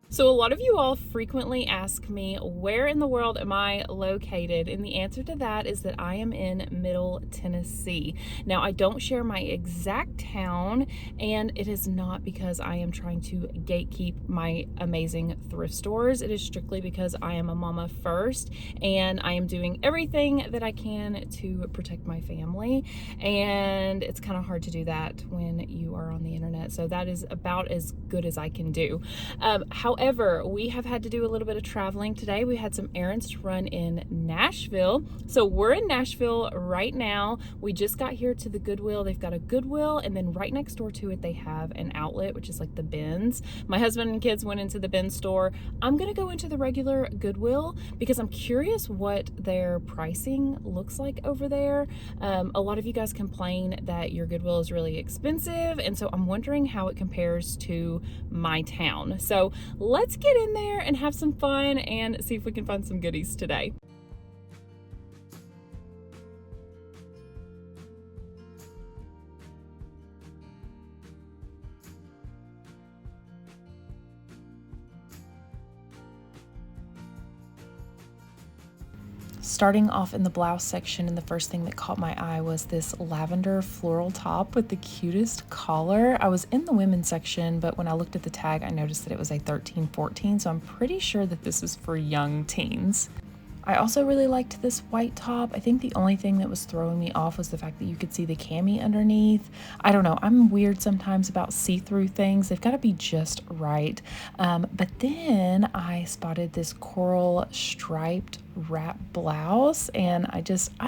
So a lot of you all frequently ask me, where in the world am I located? And the answer to that is that I am in Middle Tennessee. Now, I don't share my exact town, and it is not because I am trying to gatekeep my amazing thrift stores. It is strictly because I am a mama first, and I am doing everything that I can to protect my family. And it's kind of hard to do that when you are on the internet. So that is about as good as I can do. However, we have had to do a little bit of traveling today. We had some errands to run in Nashville. So we're in Nashville right now. We just got here to the Goodwill. They've got a Goodwill, and then right next door to it, they have an outlet, which is like the bins. My husband and kids went into the bin store. I'm going to go into the regular Goodwill because I'm curious what their pricing looks like over there. A lot of you guys complain that your Goodwill is really expensive, and so I'm wondering how it compares to my town. So let's get in there and have some fun and see if we can find some goodies today. Starting off in the blouse section, and the first thing that caught my eye was this lavender floral top with the cutest collar. I was in the women's section, but when I looked at the tag, I noticed that it was a 13-14, so I'm pretty sure that this is for young teens. I also really liked this white top. I think the only thing that was throwing me off was the fact that you could see the cami underneath. I don't know, I'm weird sometimes about see-through things. They've got to be just right. But then I spotted this coral striped wrap blouse, and I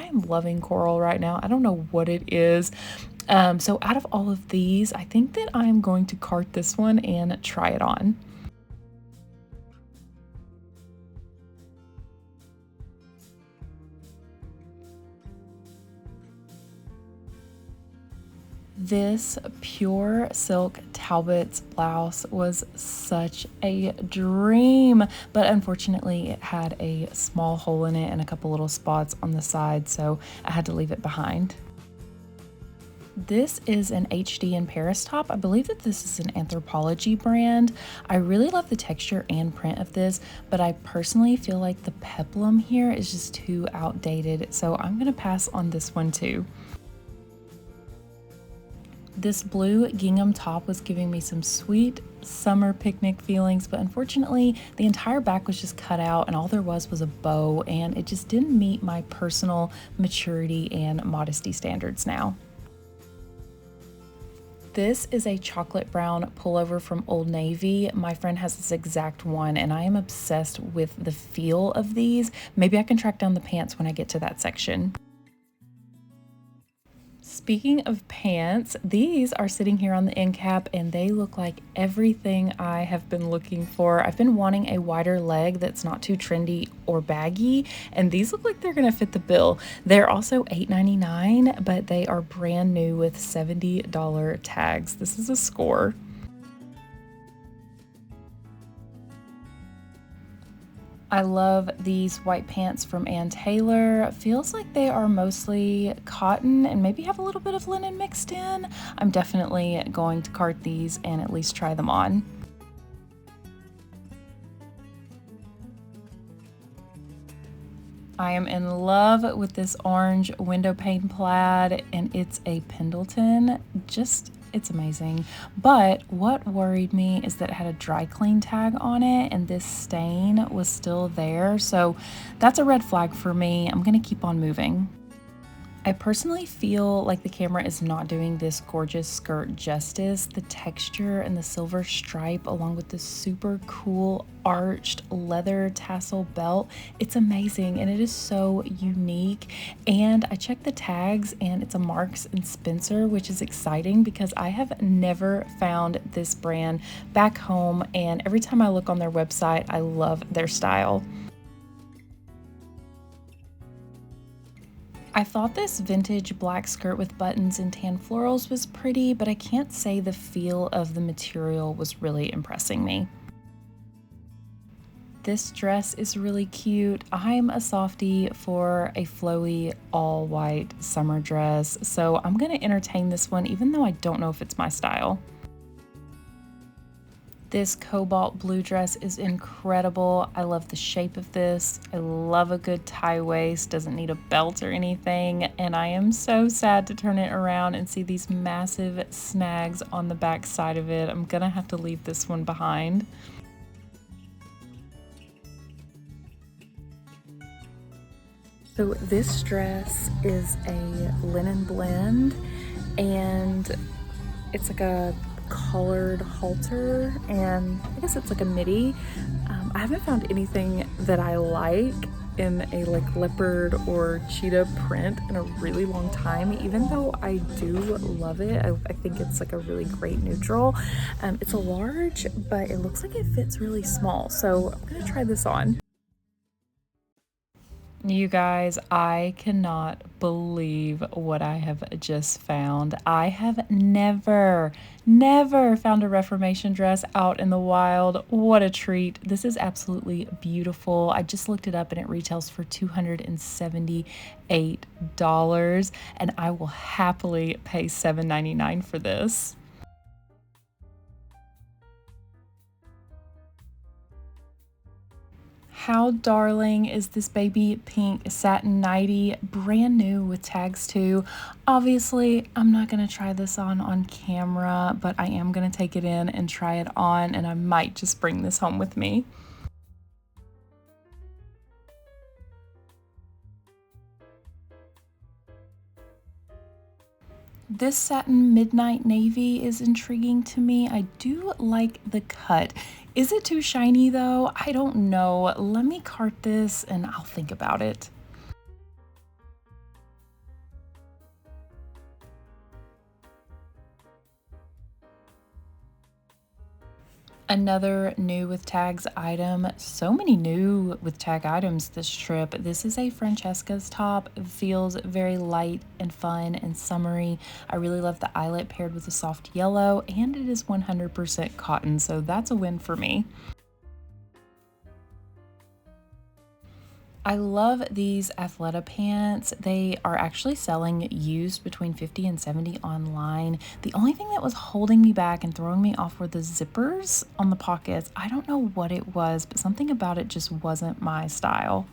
am loving coral right now. I don't know what it is. So out of all of these, I think that I'm going to cart this one and try it on. This pure silk Talbot's blouse was such a dream, but unfortunately it had a small hole in it and a couple little spots on the side, so I had to leave it behind. This is an HD in Paris top. I believe that this is an Anthropology brand. I really love the texture and print of this, but I personally feel like the peplum here is just too outdated, so I'm gonna pass on this one too. This blue gingham top was giving me some sweet summer picnic feelings, but unfortunately the entire back was just cut out and all there was a bow, and it just didn't meet my personal maturity and modesty standards now. This is a chocolate brown pullover from Old Navy. My friend has this exact one, and I am obsessed with the feel of these. Maybe I can track down the pants when I get to that section. Speaking of pants, these are sitting here on the end cap, and they look like everything I have been looking for. I've been wanting a wider leg that's not too trendy or baggy, and these look like they're gonna fit the bill. They're also $8.99, but they are brand new with $70 tags. This is a score. I love these white pants from Ann Taylor. Feels like they are mostly cotton and maybe have a little bit of linen mixed in. I'm definitely going to cart these and at least try them on. I am in love with this orange window pane plaid, and it's a Pendleton. It's amazing. But what worried me is that it had a dry clean tag on it, and this stain was still there. So that's a red flag for me. I'm gonna keep on moving. I personally feel like the camera is not doing this gorgeous skirt justice. The texture and the silver stripe along with this super cool arched leather tassel belt, it's amazing and it is so unique. And I checked the tags and it's a Marks and Spencer, which is exciting because I have never found this brand back home, and every time I look on their website, I love their style. I thought this vintage black skirt with buttons and tan florals was pretty, but I can't say the feel of the material was really impressing me. This dress is really cute. I'm a softie for a flowy all white summer dress, so I'm gonna entertain this one even though I don't know if it's my style. This cobalt blue dress is incredible. I love the shape of this. I love a good tie waist, doesn't need a belt or anything, and I am so sad to turn it around and see these massive snags on the back side of it. I'm gonna have to leave this one behind. So this dress is a linen blend, and it's like a collared halter, and I guess it's like a midi. I haven't found anything that I like in a like leopard or cheetah print in a really long time, even though I do love it. I think it's like a really great neutral. It's a large, but it looks like it fits really small, so I'm gonna try this on. You guys, I cannot believe what I have just found. I have never found a Reformation dress out in the wild. What a treat. This is absolutely beautiful. I just looked it up and it retails for $278, and I will happily pay $7.99 for this. How darling is this baby pink satin nightie, brand new with tags too. Obviously, I'm not gonna try this on camera, but I am gonna take it in and try it on, and I might just bring this home with me. This satin midnight navy is intriguing to me. I do like the cut. Is it too shiny though? I don't know. Let me cart this and I'll think about it. Another new with tags item. So many new with tag items this trip. This is a Francesca's top. It feels very light and fun and summery. I really love the eyelet paired with a soft yellow, and it is 100% cotton, so that's a win for me. I love these Athleta pants. They are actually selling used between 50 and 70 online. The only thing that was holding me back and throwing me off were the zippers on the pockets. I don't know what it was, but something about it just wasn't my style.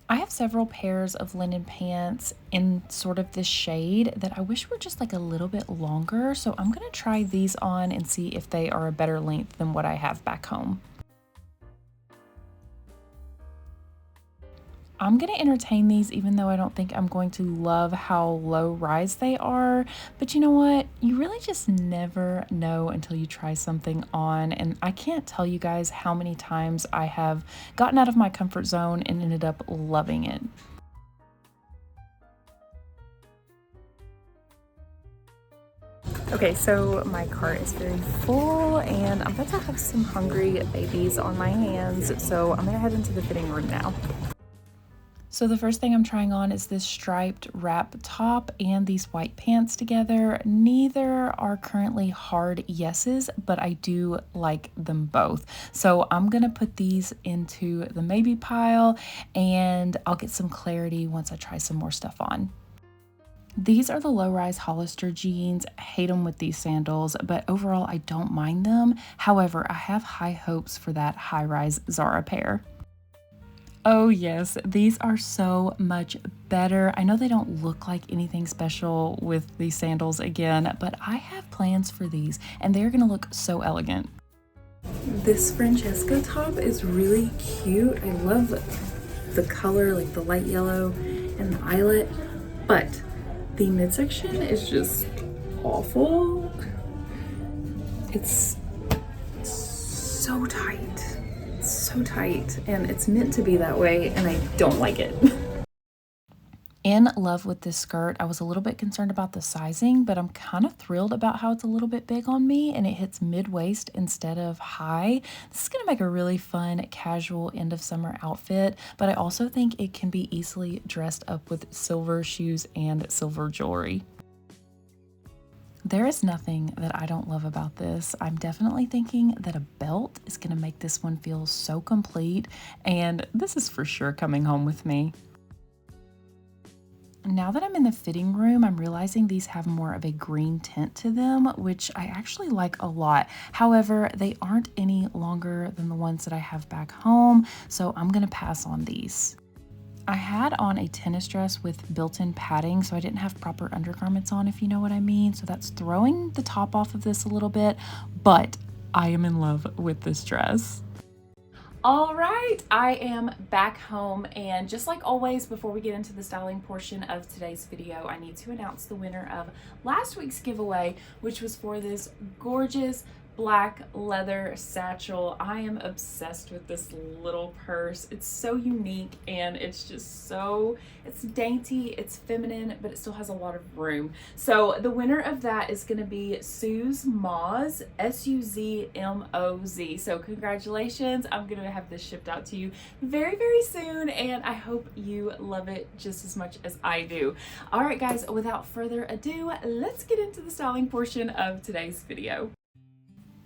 I have several pairs of linen pants in sort of this shade that I wish were just like a little bit longer. So I'm gonna try these on and see if they are a better length than what I have back home. I'm going to entertain these even though I don't think I'm going to love how low rise they are. But you know what? You really just never know until you try something on. And I can't tell you guys how many times I have gotten out of my comfort zone and ended up loving it. Okay, so my cart is very full and I'm about to have some hungry babies on my hands. So I'm gonna head into the fitting room now. So the first thing I'm trying on is this striped wrap top and these white pants together. Neither are currently hard yeses, but I do like them both. So I'm gonna put these into the maybe pile and I'll get some clarity once I try some more stuff on. These are the low-rise Hollister jeans. I hate them with these sandals, but overall I don't mind them. However, I have high hopes for that high-rise Zara pair. Oh yes, these are so much better. I know they don't look like anything special with these sandals again, but I have plans for these and they're gonna look so elegant. This Francesca top is really cute. I love the color, like the light yellow and the eyelet, but the midsection is just awful. It's so tight, and it's meant to be that way, and I don't like it. In love with this skirt. I was a little bit concerned about the sizing, but I'm kind of thrilled about how it's a little bit big on me and it hits mid-waist instead of high. This is going to make a really fun, casual end of summer outfit, but I also think it can be easily dressed up with silver shoes and silver jewelry. There is nothing that I don't love about this. I'm definitely thinking that a belt is going to make this one feel so complete, and this is for sure coming home with me. Now that I'm in the fitting room, I'm realizing these have more of a green tint to them, which I actually like a lot. However, they aren't any longer than the ones that I have back home, so I'm gonna pass on these. I had on a tennis dress with built-in padding, so I didn't have proper undergarments on, if you know what I mean. So that's throwing the top off of this a little bit, but I am in love with this dress. All right, I am back home, and just like always, before we get into the styling portion of today's video, I need to announce the winner of last week's giveaway, which was for this gorgeous black leather satchel. I am obsessed with this little purse. It's so unique, and it's just so, it's dainty, it's feminine, but it still has a lot of room. So the winner of that is going to be Suze Moz, Suzmoz. So congratulations. I'm going to have this shipped out to you very, very soon, and I hope you love it just as much as I do. All right, guys, without further ado, let's get into the styling portion of today's video.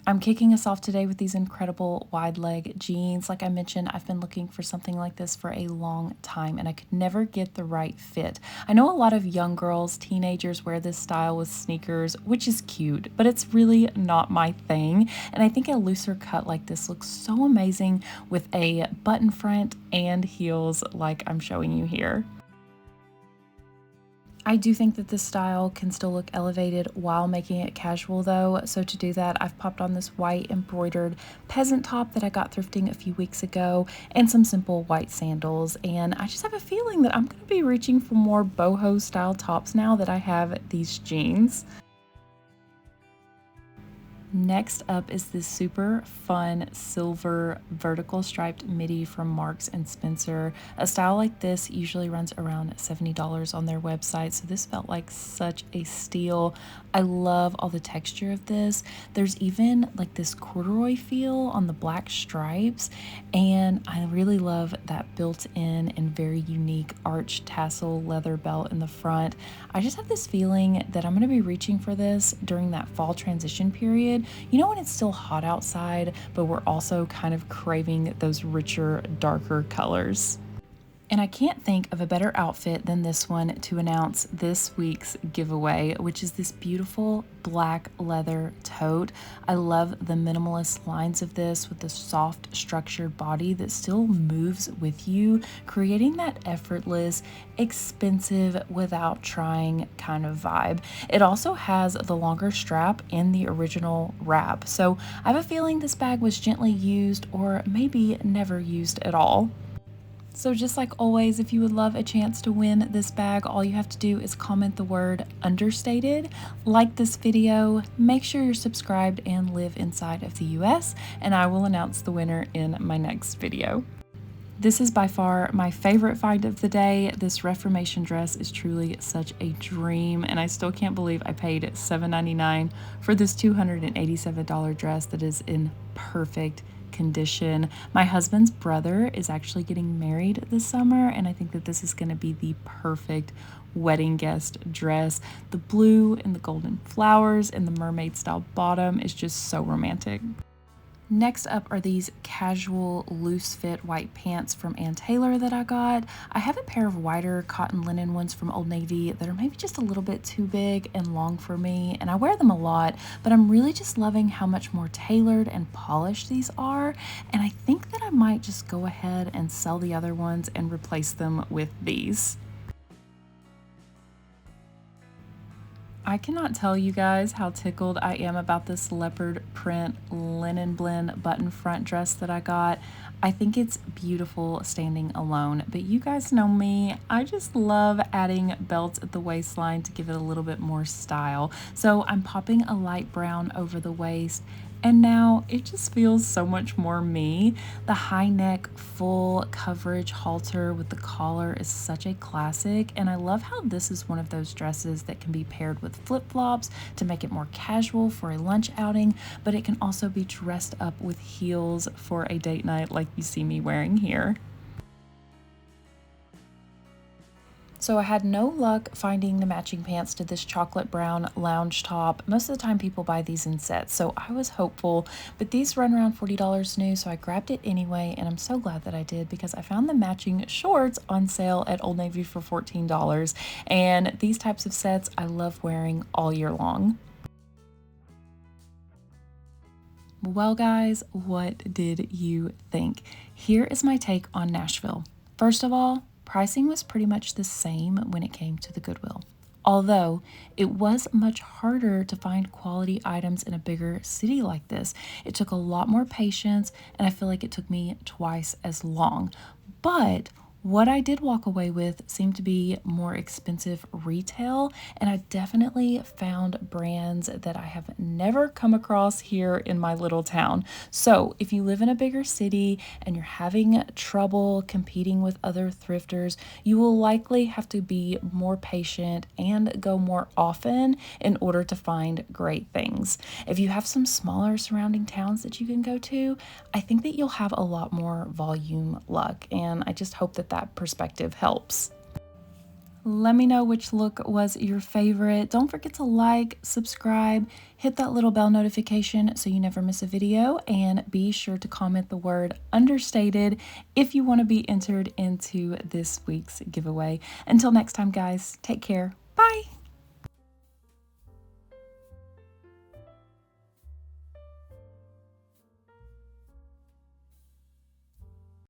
I'm kicking us off today with these incredible wide leg jeans. Like I mentioned, I've been looking for something like this for a long time, and I could never get the right fit. I know a lot of young girls, teenagers wear this style with sneakers, which is cute, but it's really not my thing. And I think a looser cut like this looks so amazing with a button front and heels like I'm showing you here. I do think that this style can still look elevated while making it casual though, so to do that I've popped on this white embroidered peasant top that I got thrifting a few weeks ago and some simple white sandals, and I just have a feeling that I'm going to be reaching for more boho style tops now that I have these jeans. Next up is this super fun silver vertical striped midi from Marks & Spencer. A style like this usually runs around $70 on their website, so this felt like such a steal. I love all the texture of this. There's even like this corduroy feel on the black stripes, and I really love that built-in and very unique arch tassel leather belt in the front. I just have this feeling that I'm going to be reaching for this during that fall transition period. You know, when it's still hot outside, but we're also kind of craving those richer, darker colors. And I can't think of a better outfit than this one to announce this week's giveaway, which is this beautiful black leather tote. I love the minimalist lines of this with the soft structured body that still moves with you, creating that effortless, expensive, without trying kind of vibe. It also has the longer strap and the original wrap. So I have a feeling this bag was gently used or maybe never used at all. So just like always, if you would love a chance to win this bag, all you have to do is comment the word understated, like this video, make sure you're subscribed and live inside of the US, and I will announce the winner in my next video. This is by far my favorite find of the day. This Reformation dress is truly such a dream, and I still can't believe I paid $7.99 for this $287 dress that is in perfect condition. My husband's brother is actually getting married this summer, and I think that this is going to be the perfect wedding guest dress. The blue and the golden flowers and the mermaid style bottom is just so romantic. Next up are these casual loose fit white pants from Ann Taylor that I got. I have a pair of wider cotton linen ones from Old Navy that are maybe just a little bit too big and long for me, and I wear them a lot, but I'm really just loving how much more tailored and polished these are, and I think that I might just go ahead and sell the other ones and replace them with these. I cannot tell you guys how tickled I am about this leopard print linen blend button front dress that I got. I think it's beautiful standing alone, but you guys know me, I just love adding belts at the waistline to give it a little bit more style. So I'm popping a light brown over the waist, and now it just feels so much more me. The high neck, full coverage halter with the collar is such a classic, and I love how this is one of those dresses that can be paired with flip-flops to make it more casual for a lunch outing, but it can also be dressed up with heels for a date night like you see me wearing here. So I had no luck finding the matching pants to this chocolate brown lounge top. Most of the time people buy these in sets, so I was hopeful, but these run around $40 new, so I grabbed it anyway, and I'm so glad that I did because I found the matching shorts on sale at Old Navy for $14, and these types of sets I love wearing all year long. Well, guys, what did you think? Here is my take on Nashville. First of all, pricing was pretty much the same when it came to the Goodwill. Although it was much harder to find quality items in a bigger city like this. It took a lot more patience, and I feel like it took me twice as long. But what I did walk away with seemed to be more expensive retail, and I definitely found brands that I have never come across here in my little town. So if you live in a bigger city and you're having trouble competing with other thrifters, you will likely have to be more patient and go more often in order to find great things. If you have some smaller surrounding towns that you can go to, I think that you'll have a lot more volume luck, and I just hope that perspective helps. Let me know which look was your favorite. Don't forget to like, subscribe, hit that little bell notification so you never miss a video, and be sure to comment the word understated if you want to be entered into this week's giveaway. Until next time, guys, take care. Bye.